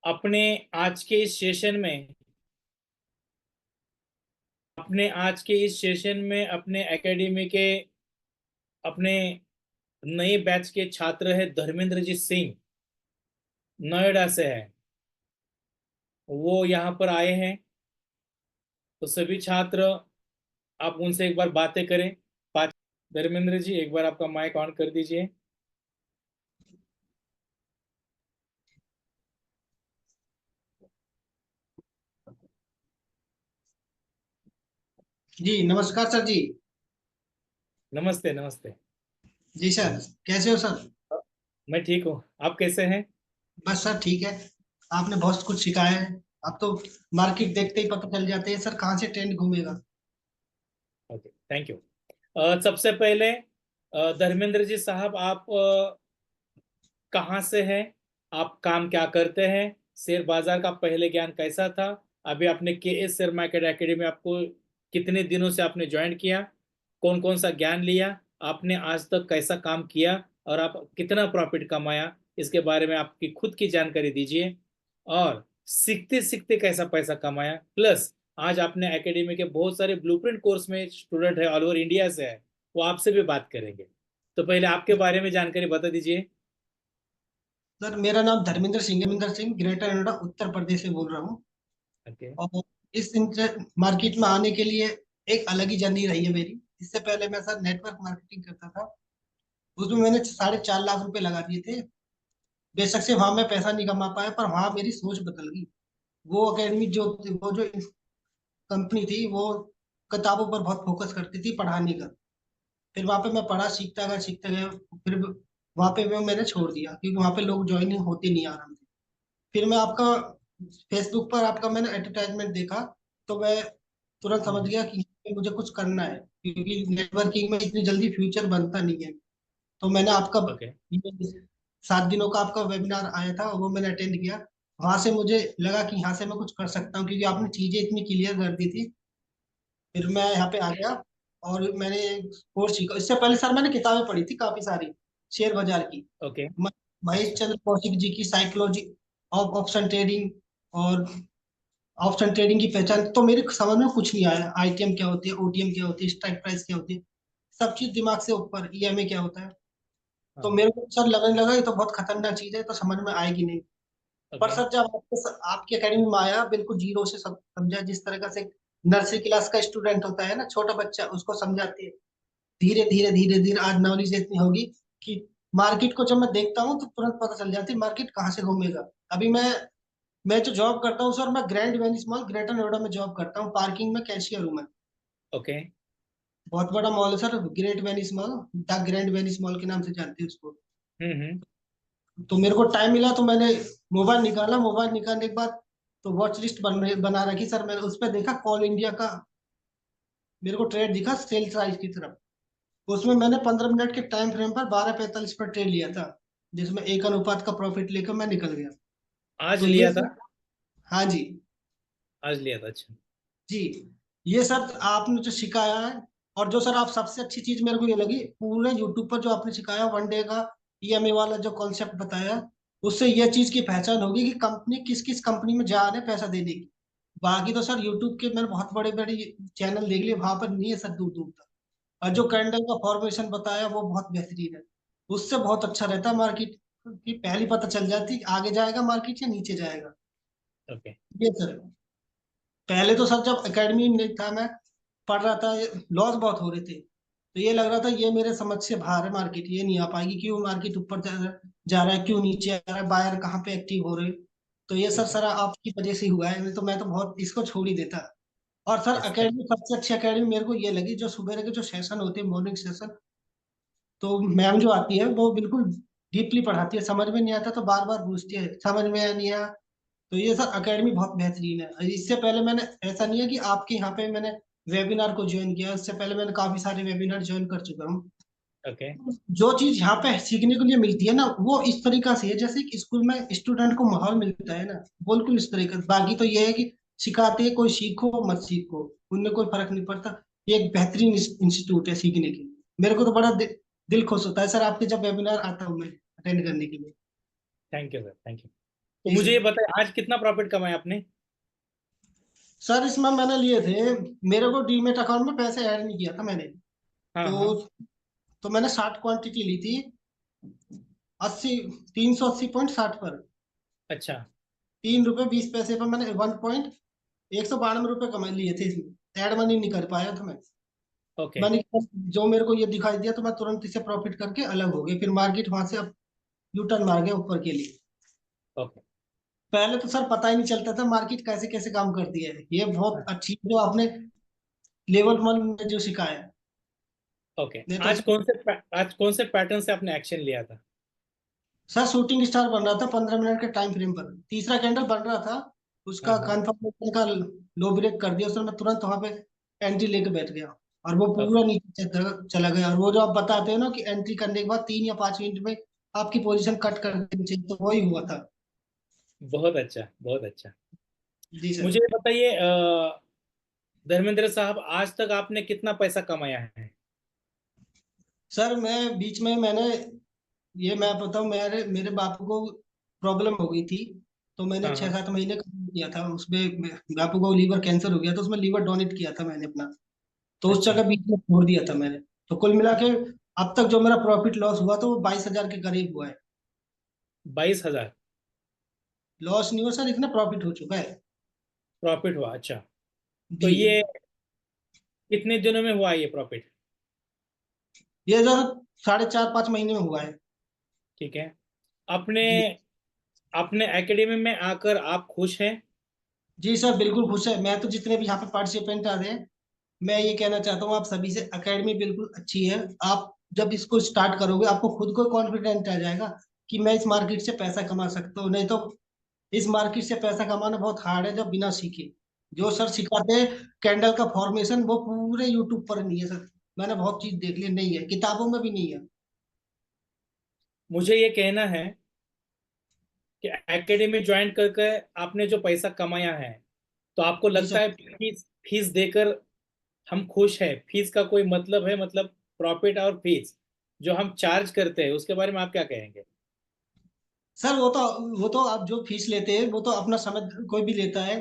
अपने आज के इस सेशन में अपने एकेडमी के अपने नए बैच के छात्र है धर्मेंद्रजीत सिंह, नोएडा से है। वो यहाँ पर आए हैं, तो सभी छात्र आप उनसे एक बार बातें करें। धर्मेंद्र जी, एक बार आपका माइक ऑन कर दीजिए। जी नमस्कार सर जी। नमस्ते नमस्ते। जी सर, कैसे हो सर? मैं ठीक हूँ, आप कैसे हैं? बस सर ठीक है। आपने बहुत कुछ सिखाया है। अब तो मार्केट देखते ही पता चल जाते हैं सर कहाँ से ट्रेंड घूमेगा। Okay, thank you. सबसे पहले धर्मेंद्र जी साहब, आप कहाँ से हैं? आप काम क्या करते हैं? शेयर बाजार का पहले ज्ञान कैसा था? अभी आपने के एस शेयर मार्केट एकेडमी आपको कितने दिनों से आपने ज्वाइन किया? कौन कौन सा ज्ञान लिया? आपने आज तक कैसा काम किया और आप कितना प्रॉफिट कमाया? इसके बारे में आपकी खुद की जानकारी दीजिए। और सीखते सीखते कैसा पैसा कमाया, प्लस आज आपने एकेडमी के बहुत सारे ब्लूप्रिंट कोर्स में स्टूडेंट है, ऑल ओवर इंडिया से है, वो आपसे भी बात करेंगे। तो पहले आपके बारे में जानकारी बता दीजिए। सर मेरा नाम धर्मेंद्र सिंह ग्रेटर नोएडा उत्तर प्रदेश से बोल रहा हूँ। ओके। और इस मार्केट में आने के लिए एक अलग ही जर्नी रही है मेरी। इससे पहले मैं सर नेटवर्क मार्केटिंग करता था। उसमें मैंने 4.5 लाख रुपए लगा दिए थे। बेशक से वहां मैं पैसा नहीं कमा पाया, पर वहां मेरी सोच बदल गई। वो अकेडमी वो जो कंपनी थी, वो किताबों पर बहुत फोकस करती थी, पढ़ाने का। फिर वहां पे मैं पढ़ा, सीखता गया। फिर वहां पे मैंने छोड़ दिया क्योंकि वहां पे लोग ज्वाइनिंग होते नहीं आराम से। फिर मैं आपका फेसबुक पर आपका मैंने एडवर्टाइजमेंट देखा, तो मैं तुरंत समझ गया कि मुझे कुछ करना है, क्योंकि नेटवर्किंग में इतनी जल्दी फ्यूचर बनता नहीं है। तो मैंने आपका ओके। ये 7 दिनों का आपका वेबिनार आया था, वो मैंने अटेंड किया। वहां से मुझे लगा कि यहाँ से मैं कुछ कर सकता हूँ, क्योंकि आपने चीजें इतनी क्लियर कर दी थी। फिर मैं यहाँ पे आ गया और मैंने कोर्स सीखा। इससे पहले सर मैंने किताबें पढ़ी थी काफी सारी शेयर बाजार की। ओके। म- महेश अच्छा। चंद्र कौशिक जी की साइकोलॉजी ऑफ ऑप्शन ट्रेडिंग और ऑप्शन ट्रेडिंग की पहचान, तो मेरे समझ में कुछ नहीं आया। आईटीएम क्या होती है, ओटीएम क्या होती है, स्ट्राइक प्राइस क्या होती है, सब चीज दिमाग से ऊपर। ईएमए क्या होता है। तो हाँ। मेरे को सर लगने लगा ये तो बहुत खतरनाक चीज है, तो समझ में आएगी नहीं। पर ओके। सर जब आपके एकेडमी में आया, बिल्कुल जीरो से सब समझा। जिस तरह से नर्सरी क्लास का स्टूडेंट होता है ना, छोटा बच्चा, उसको समझाते हैं। धीरे धीरे आज नॉलेज इतनी होगी कि मार्केट को जब मैं देखता हूँ तो तुरंत पता चल जाती है मार्केट कहाँ से घूमेगा। अभी मैं जो जॉब करता हूँ सर, मैं grand valley mall greater Noida में जॉब करता हूँ। पार्किंग में कैशियर हूँ मैं। ओके। बहुत बड़ा मॉल है sir, great Venice mall. The grand Venice mall के नाम से जानते हैं उसको। हम्म। तो मेरे को टाइम मिला तो मैंने मोबाइल निकाला। मोबाइल निकालने के बाद तो वॉच लिस्ट बना रखी सर। मैंने उस पर देखा कॉल इंडिया का, मेरे को ट्रेड दिखा सेल प्राइस की तरफ। उसमें मैंने 15 मिनट के टाइम फ्रेम पर 12:45 पर ट्रेड लिया था, जिसमें एक अनुपात का प्रॉफिट लेकर मैं निकल गया। आज तो ये लिया था? सर, हाँ जी, आज लिया था, अच्छा। जी, ये सर आपने जो सिखाया है। और जो सर आप सबसे अच्छी चीज मेरे को ये लगी पूरे यूट्यूब पर जो आपने सिखाया, वन डे का ईएमए वाला जो कॉन्सेप्ट बताया, उससे यह चीज की पहचान होगी कि कंपनी किस किस कंपनी में जा रहे हैं पैसा देने की। बाकी तो सर यूट्यूब के मैंने बहुत बड़े बड़े चैनल देख लिए, वहां पर नहीं है सर दूर दूर तक। और जो कैंडल का फॉर्मेशन बताया वो बहुत बेहतरीन है। उससे बहुत अच्छा रहता है मार्केट की, पहली पता चल जाती है कि आगे जाएगा मार्केट या नीचे जाएगा। ओके। ये सर, पहले तो सर जब एकेडमी में था, मैं पढ़ रहा था, लॉस बहुत हो रहे थे। तो ये लग रहा था ये मेरे समझ से बाहर है मार्केट, ये नहीं आ पाएगी। क्यों मार्केट ऊपर जा रहा है, क्यों नीचे आ रहा है, बायर कहाँ पे एक्टिव हो रहे हैं। तो ये सर ओके। सर आपकी वजह से ही हुआ है, नहीं तो मैं तो बहुत इसको छोड़ ही देता। और सर यस, थैंक एकेडमी सबसे अच्छी एकेडमी मेरे को ये लगी, जो सुबह के जो सेशन होते हैं, मॉर्निंग सेशन। तो मैम जो आती है वो बिल्कुल डीपली पढ़ाती है। समझ में नहीं आता तो बार बार पूछती है, समझ में आया नहीं आया। तो ये सर एकेडमी बहुत बेहतरीन है। इससे पहले मैंने, ऐसा नहीं है कि आपके यहाँ पे मैंने वेबिनार को ज्वाइन किया, इससे पहले मैंने काफी सारे वेबिनार ज्वाइन कर चुका हूँ। ओके। जो चीज यहाँ पे सीखने के लिए मिलती है ना, वो इस तरीका से है जैसे कि स्कूल में स्टूडेंट को माहौल मिलता है ना, बिल्कुल इस तरीके से। बाकी तो ये है कि सिखाते हैं, कोई सीखो मत सीखो, उनमें कोई फर्क नहीं पड़ता। ये एक बेहतरीन इंस्टीट्यूट है सीखने के लिए। मेरे को तो बड़ा दिल खुश होता है सर आपके जब वेबिनार आता हूँ मैं अटेंड करने के लिए। Thank you sir, thank you. तो जी मुझे सर। ये बताइए आज कितना प्रॉफिट कमाया आपने? सर इसमें मैंने लिए थे, मेरे को डीमेट अकाउंट में पैसे ऐड नहीं किया था मैंने। हाँ तो हाँ। तो मैंने 60 क्वांटिटी ली थी, 80, 380.60 पर। अच्छा। 3 रुपए 20 पैसे पर मैंने 1.192 रुपये कमा लिए थे इसमें। ऐड मनी नहीं कर पाया था मैं। ओके। मैंने जो मेरे को ये दिखाई दिया तो मैं तुरंत इसे प्रॉफिट करके अलग हो गया, फिर मार्केट वहां से अब यू टर्न मार गया ऊपर के लिए। ओके। पहले तो सर पता ही नहीं चलता था मार्केट कैसे कैसे काम करती है। ये बहुत अच्छी जो आपने लेवल 1 में जो सिखाया है। ओके। नहीं तो आज कौन से पैटर्न से आपने एक्शन लिया था? सर शूटिंग स्टार बन रहा था 15 मिनट के टाइम फ्रेम पर, तीसरा कैंडल बन रहा था, हाँ उसका हाँ। कंफर्मेशन का लो ब्रेक कर दिया उसने, मैं तुरंत वहां पे एंट्री लेके बैठ गया और वो ओके। पूरा नीचे चला गया। और वो जो आप बताते हो ना कि एंट्री करने के बाद 3 या 5 मिनट में आपकी पोजीशन कट कर देनी चाहिए, तो वही हुआ था। बहुत अच्छा, बहुत अच्छा। जी सर। मुझे ये बताइए धर्मेंद्र साहब, आज तक आपने कितना पैसा कमाया है? सर मैं बीच में मैंने, ये मैं बताऊं, मेरे मेरे बापू को प्रॉब्लम हो गई थी, तो मैंने हाँ छह हाँ। सात महीने काम किया था उसमें। बापू को लीवर कैंसर हो गया तो उसमें लीवर डोनेट किया था मैंने अपना। तो उस अच्छा। जगह बीच में छोड़ दिया था मैंने। तो कुल मिला के अब तक जो मेरा प्रॉफिट लॉस हुआ तो वो 22,000 के करीब हुआ है। 22,000 लॉस नहीं हुआ सर, इतना प्रॉफिट हो चुका है। प्रॉफिट हुआ? अच्छा। तो जी। ये कितने दिनों में हुआ ये प्रॉफिट? ये सर 4.5 5 महीने में हुआ है। ठीक है। अपने जी। अपने एकेडमी में आकर आप खुश हैं? जी सर बिल्कुल खुश है। मैं तो जितने भी यहाँ पे पार्टिसिपेंट आ रहे हैं, मैं ये कहना चाहता हूँ आप सभी से, एकेडमी बिल्कुल अच्छी है। आप जब इसको स्टार्ट करोगे आपको खुद को कॉन्फिडेंट आ जाएगा कि मैं इस मार्केट से पैसा कमा सकता हूँ। नहीं तो इस मार्केट से पैसा कमाना बहुत हार्ड है जब बिना सीखे। जो सर सिखाते हैं कैंडल का फॉर्मेशन, वो पूरे यूट्यूब पर नहीं है सर। मैंने बहुत चीज देख ली, नहीं है किताबों में भी नहीं है। मुझे ये कहना है कि एकेडमी ज्वाइन करके आपने जो पैसा कमाया है, तो आपको जी लगता सर। है फीस फीस देकर हम खुश हैं? फीस का कोई मतलब है? मतलब प्रॉफिट और फीस जो हम चार्ज करते हैं उसके बारे में आप क्या कहेंगे? सर वो तो आप जो फीस लेते हैं वो तो अपना समय कोई भी लेता है।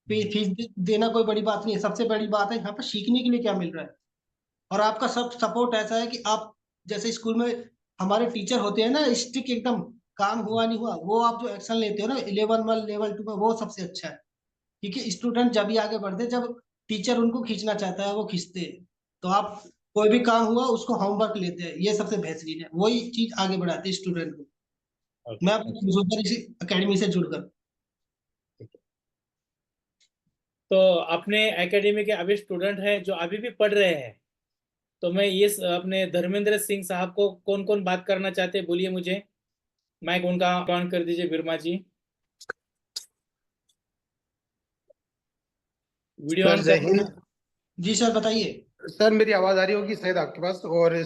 फीस देना कोई बड़ी बात नहीं है। सबसे बड़ी बात है यहाँ पर सीखने के लिए क्या मिल रहा है। और आपका सब सपोर्ट ऐसा है कि आप जैसे स्कूल में हमारे टीचर होते हैं ना, स्ट्रिक्ट एकदम, काम हुआ नहीं हुआ, वो आप जो एक्शन लेते हो ना लेवल 1 लेवल 2 में, वो सबसे अच्छा है। क्योंकि स्टूडेंट जब भी आगे बढ़ते हैं, जब टीचर उनको खींचना चाहता है वो खींचते हैं। तो आप कोई भी काम हुआ उसको होमवर्क लेते हैं, ये सबसे बेहतरीन है, वही चीज आगे बढ़ाती है स्टूडेंट को। ओके। मैं अपनी खुश होता हूँ इसी अकेडमी से जुड़कर। तो अपने एकेडमी के अभी स्टूडेंट हैं जो अभी भी पढ़ रहे हैं, तो मैं ये अपने धर्मेंद्र सिंह साहब को कौन कौन बात करना चाहते हैं, बोलिए मुझे। माइक उनका ऑन कर दीजिए, बिरमा जी। वीडियो सर ऑन जय कर। हिंद। जी सर बताइए। सर मेरी आवाज आ रही होगी शायद आपके पास। और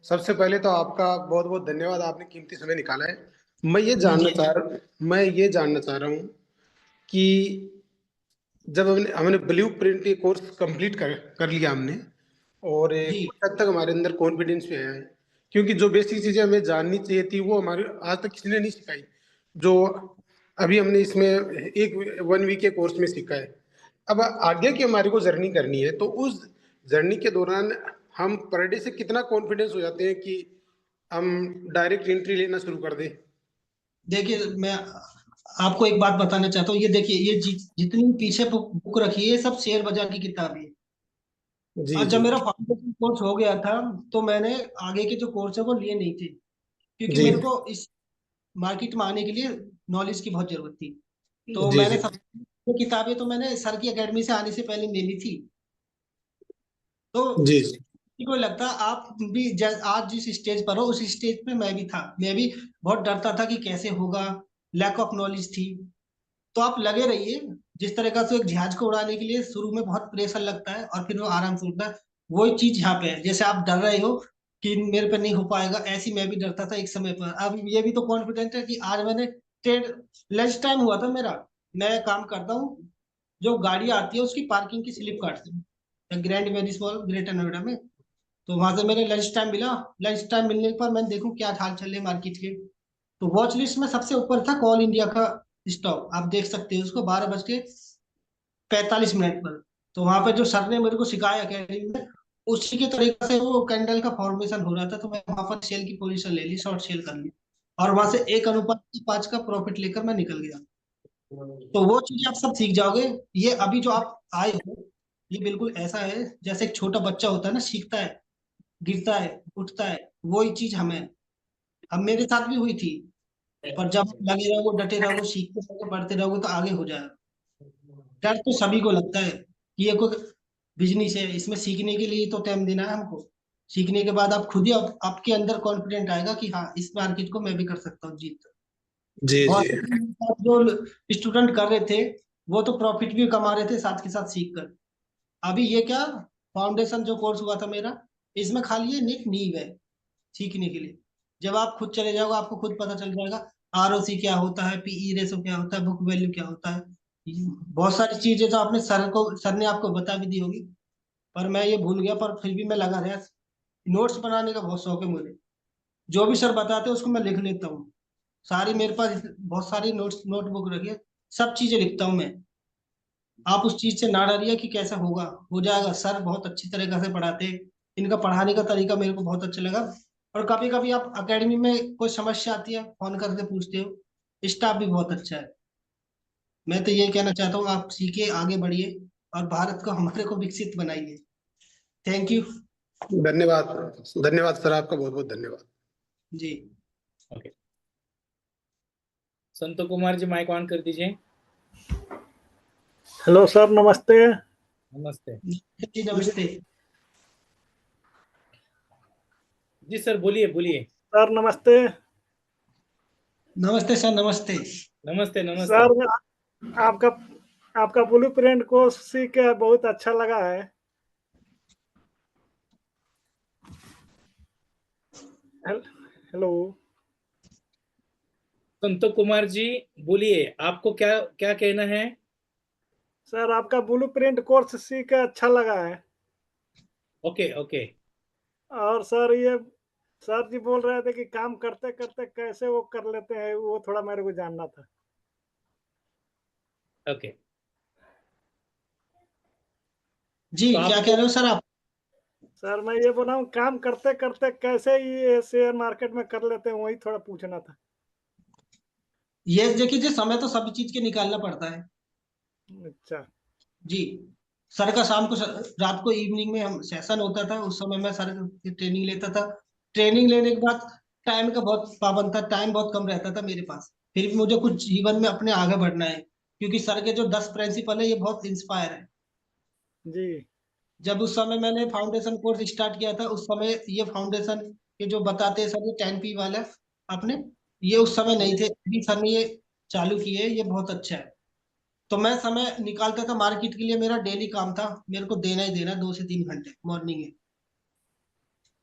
सबसे पहले तो आपका बहुत बहुत धन्यवाद, आपने कीमती समय निकाला है। जी जी मैं ये जानना चाह रहा हूँ कि जब हमने हमने ब्लू प्रिंट ये कोर्स कंप्लीट कर लिया हमने, और जी। कुछ हद तक हमारे अंदर कॉन्फिडेंस भी आया है, क्योंकि जो बेसिक चीजें हमें जाननी चाहिए थी वो हमारे आज तक किसी ने नहीं सिखाई, जो अभी हमने इसमें एक 1 वीक के कोर्स में सीखा है। अब आगे की हमारे को जर्नी करनी है, तो उस जर्नी के दौरान हम पर डे से कितना कॉन्फिडेंस हो जाते हैं कि हम डायरेक्ट एंट्री लेना शुरू कर दें। देखिए मैं आपको एक बात बताना चाहता हूँ। ये देखिए, ये जितनी पीछे बुक रखी है ये सब शेयर बाजार की किताब है। जी और जब जी मेरा फाउंडेशन कोर्स हो गया था तो मैंने आगे के जो कोर्स है वो लिए नहीं थे, क्योंकि जी मेरे को इस मार्केट में आने के लिए नॉलेज की बहुत जरूरत थी। तो जी मैंने जी सब वो किताबें तो मैंने सर की एकेडमी से आने से पहले ले ली थी। तो जी किसी को लगता आप भी आज जिस स्टेज पर हो उस स्टेज पे मैं भी था। मैं भी बहुत डरता था कि कैसे होगा, लैक ऑफ नॉलेज थी। तो आप लगे रहिए। जिस तरीका से एक जहाज को उड़ाने के लिए शुरू में बहुत प्रेशर लगता है और फिर वो आराम से उड़ता है, वही चीज यहाँ पे है। जैसे आप डर रहे हो कि मेरे पे नहीं हो पाएगा, ऐसी मैं भी डरता था एक समय पर। अब ये भी तो कॉन्फिडेंट है कि आज मैंने ट्रेड, लंच टाइम हुआ था मेरा, मैं काम करता हूँ, जो गाड़ी आती है उसकी पार्किंग की स्लिप काटती हूँ grand Venice mall greater Noida में। तो वहां से मेरे लंच टाइम मिला। लंच टाइम मिलने पर मैंने देखूं क्या हाल चल रहे मार्केट के। तो वॉच लिस्ट में सबसे ऊपर था कॉल इंडिया का स्टॉप आप देख सकते हो उसको 12:45 पर। तो वहां पे जो सर ने मेरे को सिखाया अकेडमी में, उसी के तरीके से वो कैंडल का फॉर्मेशन हो रहा था, तो मैं वहां पर सेल की पोजीशन ले ली, शॉर्ट सेल कर ली, और वहां से 1:5 का प्रॉफिट लेकर मैं निकल गया। तो वो चीज आप सब सीख जाओगे। ये अभी जो आप आए हो, ये बिल्कुल ऐसा है जैसे एक छोटा बच्चा होता है ना, सीखता है, गिरता है, उठता है, वही चीज हमें अब मेरे साथ भी हुई थी। पर जब लगे रहोगे, डटे रहोगे, सीखते रहोगे, पढ़ते रहोगे, तो आगे हो जाएगा। डर तो सभी को लगता है कि ये कोई बिजनेस है, इसमें सीखने के लिए तो टाइम देना है हमको। सीखने के बाद आप खुद ही आपके अंदर कॉन्फिडेंट आएगा कि हाँ, इस मार्केट को मैं भी कर सकता हूँ जीत। जी बहुत जी। जो स्टूडेंट कर रहे थे, वो तो प्रॉफिट भी कमा रहे थे साथ के साथ सीख कर। अभी ये क्या, फाउंडेशन जो कोर्स हुआ था मेरा, इसमें खाली ये एक नींव है सीखने के लिए। जब आप खुद चले जाओगे, आपको खुद पता चल जाएगा आरओसी क्या होता है, पीई रेशो क्या होता है, बुक वैल्यू क्या होता है। बहुत सारी चीजें तो आपने सर ने आपको बता भी दी होगी, पर मैं ये भूल गया, पर फिर भी मैं लगा रहा। नोट्स बनाने का बहुत शौक है मुझे। जो भी सर बताते हैं उसको मैं लिख लेता हूँ। सारी मेरे पास बहुत सारी नोटबुक रखी है, सब चीजें लिखता हूँ मैं। आप उस चीज से ना डरिए कि कैसा होगा, हो जाएगा। सर बहुत अच्छी तरीके से पढ़ाते हैं, इनका पढ़ाने का तरीका मेरे को बहुत अच्छा लगा। और कभी कभी आप एकेडमी में कोई समस्या आती है, फोन करके पूछते हो। स्टाफ भी बहुत अच्छा है। मैं तो ये कहना चाहता हूँ, आप सीखे, आगे बढ़िए, और भारत को, हमारे को विकसित बनाइए। Thank you. धन्यवाद। धन्यवाद सर, आपका बहुत बहुत धन्यवाद। जी। Okay, Sant Kumar ji mic on कर दीजिए। हेलो सर, नमस्ते। नमस्ते जी नमस्ते। जी सर, बोलिए बोलिए। सर नमस्ते। नमस्ते सर, नमस्ते। नमस्ते नमस्ते। सर आपका आपका ब्लू प्रिंट कोर्स सीख के बहुत अच्छा लगा है। हेलो। संत कुमार जी, बोलिए, आपको क्या क्या कहना है? सर आपका ब्लू प्रिंट कोर्स सीख के अच्छा लगा है। Okay okay. और सर जी बोल रहे थे कि काम करते करते कैसे वो कर लेते हैं, वो थोड़ा मेरे को जानना था। ओके, जी तो क्या कह आपको रहे हो सर आप? सर मैं ये बोला हूँ, काम करते करते कैसे ये शेयर मार्केट में कर लेते हैं, वही थोड़ा पूछना था। ये देखिए जी, समय तो सभी चीज के निकालना पड़ता है। अच्छा। जी। सर का शाम को, रात को इवनिंग में हम सेशन होता था, उस समय मैं सर की ट्रेनिंग लेता था। ट्रेनिंग लेने के बाद टाइम का बहुत पाबंद था, टाइम बहुत कम रहता था मेरे पास। फिर भी मुझे कुछ जीवन में अपने आगे बढ़ना है, क्योंकि सर के जो 10 प्रिंसिपल है, ये बहुत इंस्पायर है। जी। जब उस समय मैंने फाउंडेशन कोर्स स्टार्ट किया था, उस समय ये फाउंडेशन के जो बताते हैं सर, ये 10P वाला अपने, ये उस समय नहीं थे, अभी सर ने ये चालू किए, ये बहुत अच्छा है। तो मैं समय निकालता था मार्केट के लिए, मेरा डेली काम था, मेरे को देना ही देना 2 से 3 घंटे मॉर्निंग में।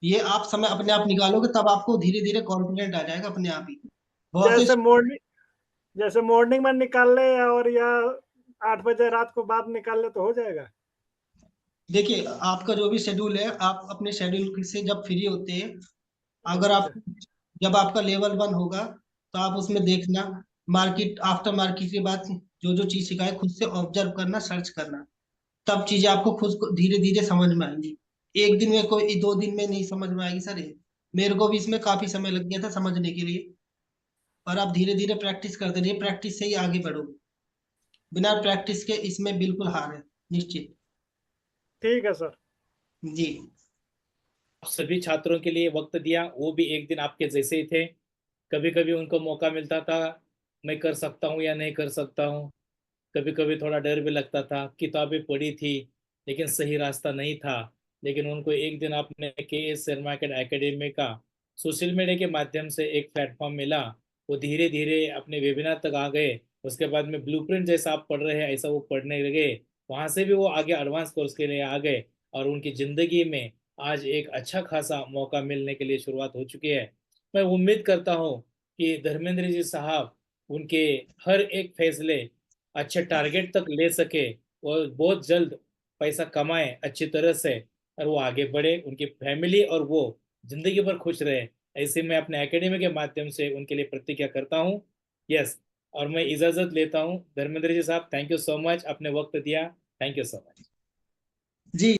ये आप समय अपने आप निकालोगे, तब आपको धीरे धीरे कॉन्फिडेंट आ जाएगा अपने आप ही। बहुत जैसे से मॉर्निंग जैसे मॉर्निंग में निकाल ले, और या 8 बजे रात को बाद निकाल ले तो हो जाएगा। देखिए, आपका जो भी शेड्यूल है, आप अपने शेड्यूल से जब फ्री होते हैं, अगर आप, अच्छा। जब आपका लेवल 1 होगा, तो आप उसमें देखना, मार्केट, आफ्टर मार्केट के बाद जो जो चीज सिखाए, खुद से ऑब्जर्व करना, सर्च करना। तब चीजें आपको खुद को धीरे धीरे समझ में आएंगी। एक दिन में, कोई 2 दिन में नहीं समझ में आएगी सर ये। मेरे को भी इसमें काफी समय लग गया था समझने के लिए। पर आप धीरे धीरे प्रैक्टिस करते रहिए, प्रैक्टिस से ही आगे बढ़ोगे। बिना प्रैक्टिस के इसमें बिल्कुल हार है, निश्चित। ठीक है सर। आप जी। सभी छात्रों के लिए वक्त दिया, वो भी एक दिन आपके जैसे ही थे। कभी कभी उनको मौका मिलता था, मैं कर सकता हूँ या नहीं कर सकता हूँ। कभी कभी थोड़ा डर भी लगता था, किताबें पढ़ी थी लेकिन सही रास्ता नहीं था। लेकिन उनको एक दिन आपने के शेयर मार्केट एकेडमी का सोशल मीडिया के माध्यम से एक प्लेटफॉर्म मिला। वो धीरे धीरे अपने वेबिनार तक आ गए। उसके बाद में ब्लूप्रिंट जैसा आप पढ़ रहे हैं ऐसा वो पढ़ने लगे। वहां से भी वो आगे एडवांस कोर्स के लिए आ गए, और उनकी जिंदगी में आज एक अच्छा खासा मौका मिलने के लिए शुरुआत हो चुकी है। मैं उम्मीद करता हूँ कि धर्मेंद्र जी साहब उनके हर एक फैसले अच्छे टारगेट तक ले सके, और बहुत जल्द पैसा कमाए अच्छी तरह से, और वो आगे बढ़े, उनकी फैमिली और वो जिंदगी भर खुश रहे। ऐसे मैं अपने एकेडमी के माध्यम से उनके लिए प्रतिज्ञा करता हूँ। यस, और मैं इजाजत लेता हूँ। धर्मेंद्र जी साहब, थैंक यू सो मच, अपने वक्त दिया, thank you so much. Ji